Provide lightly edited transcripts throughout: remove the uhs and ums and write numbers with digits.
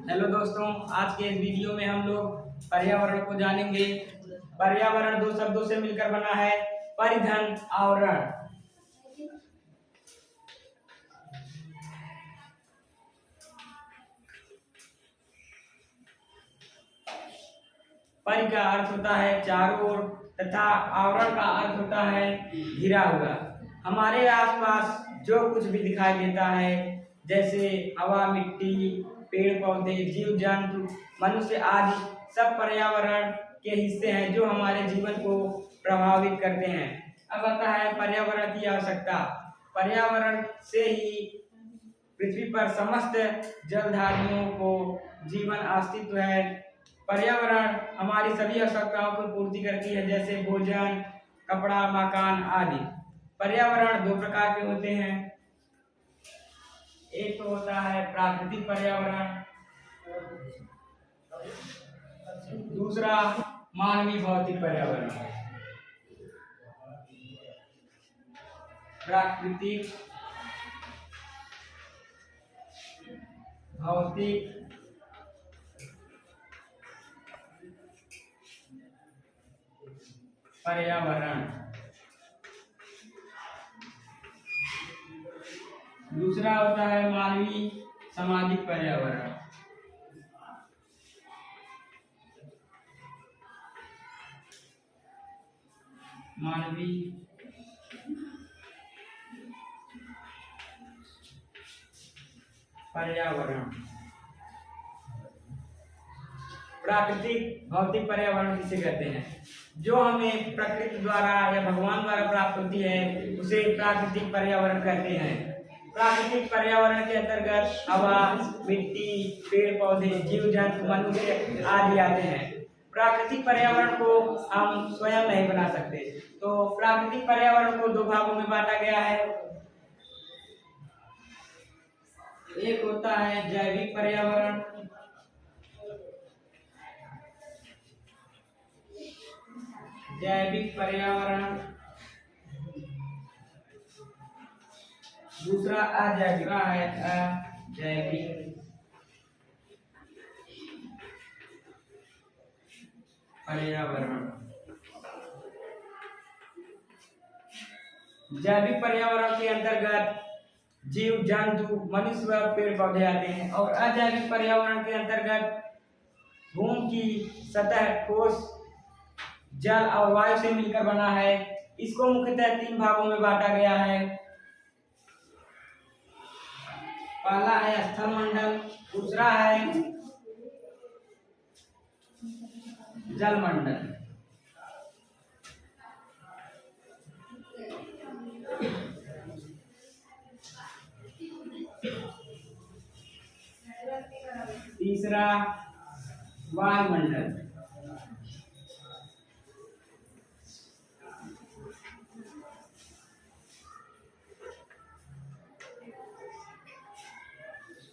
Hello दोस्तों, आज के इस वीडियो में हम लोग पर्यावरण को जानेंगे। पर्यावरण दो शब्दों से मिलकर बना है, परिधन आवरण। परि का अर्थ होता है चारों ओर तथा आवरण का अर्थ होता है घिरा हुआ। हमारे आसपास जो कुछ भी दिखाई देता है, जैसे हवा, मिट्टी, पेड़ पौधे, जीव जंतु, मनुष्य आदि, सब पर्यावरण के हिस्से हैं जो हमारे जीवन को प्रभावित करते हैं। अब आता है पर्यावरण की आवश्यकता। पर्यावरण से ही पृथ्वी पर समस्त जलधारियों को जीवन अस्तित्व है। पर्यावरण हमारी सभी आवश्यकताओं को पूर्ति करती है, जैसे भोजन, कपड़ा, मकान आदि। पर्यावरण दो प्रकार के होते हैं। एक तो होता है प्राकृतिक पर्यावरण, दूसरा मानवीय भौतिक पर्यावरण। प्राकृतिक, भौतिक, पर्यावरण। दूसरा होता है मानवीय सामाजिक पर्यावरण। मानवीय पर्यावरण। प्राकृतिक भौतिक पर्यावरण किसे कहते हैं? जो हमें प्रकृति द्वारा या भगवान द्वारा प्राप्त होती है, उसे प्राकृतिक पर्यावरण कहते हैं। प्राकृतिक पर्यावरण के अंतर्गत हवा, मिट्टी, पेड़ पौधे, जीव जंतु, मनुष्य आदि आते हैं। प्राकृतिक पर्यावरण को हम स्वयं नहीं बना सकते, तो प्राकृतिक पर्यावरण को दो भागों में बांटा गया है। एक होता है जैविक पर्यावरण, जैविक पर्यावरण। दूसरा अजैविक है, अजैविक पर्यावरण। जैविक पर्यावरण के अंतर्गत जीव जंतु, मनुष्य व पेड़ पौधे आते हैं। और अजैविक पर्यावरण के अंतर्गत भूमि की सतह, ठोस, जल और वायु से मिलकर बना है। इसको मुख्यतः तीन भागों में बांटा गया है। पहला है स्थल मंडल, दूसरा है जल मंडल, तीसरा वायुमंडल।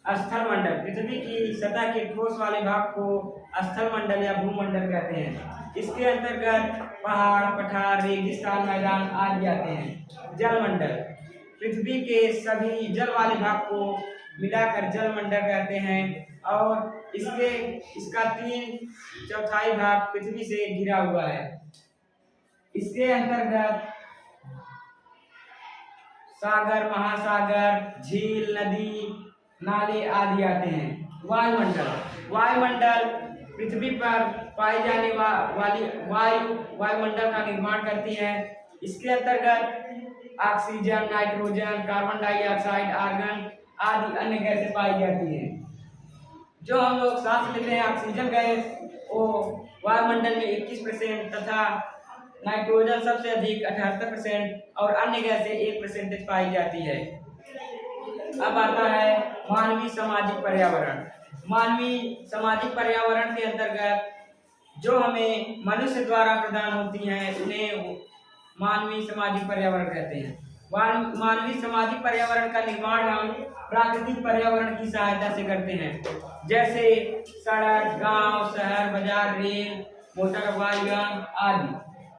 स्थल मंडल पृथ्वी की सतह के ठोस वाले भाग को स्थल मंडल या भूमंडल कहते हैं। इसके अंतर्गत पहाड़, पठार, रेगिस्तान, मैदान आदि आते हैं। जल मंडल पृथ्वी के सभी जल वाले भाग को मिलाकर जल मंडल कहते हैं, और इसका 3/4 भाग पृथ्वी से घिरा हुआ है। इसके अंतर्गत सागर, महासागर, झील, नदी, नाले आदि आते हैं। वायुमंडल वायुमंडल पृथ्वी पर पाई जाने वाली वायुमंडल का निर्माण करती है। इसके अंतर्गत oxygen, nitrogen, carbon dioxide, argon आदि अन्य गैसें पाई जाती हैं। जो हम लोग सांस लेते हैं, ऑक्सीजन गैस, वो वायुमंडल में 21% तथा नाइट्रोजन सबसे अधिक 78% और अन्य गैसें 1% पाई जाती है। अब आता है मानवीय सामाजिक पर्यावरण। मानवीय सामाजिक पर्यावरण के अंतर्गत जो हमें मनुष्य द्वारा प्रदान होती हैं, उन्हें मानवीय सामाजिक पर्यावरण कहते हैं। मानवीय सामाजिक पर्यावरण का निर्माण हम प्राकृतिक पर्यावरण की सहायता से करते हैं, जैसे सड़क, गांव, शहर, बाजार, रेल, मोटर वाहन आदि।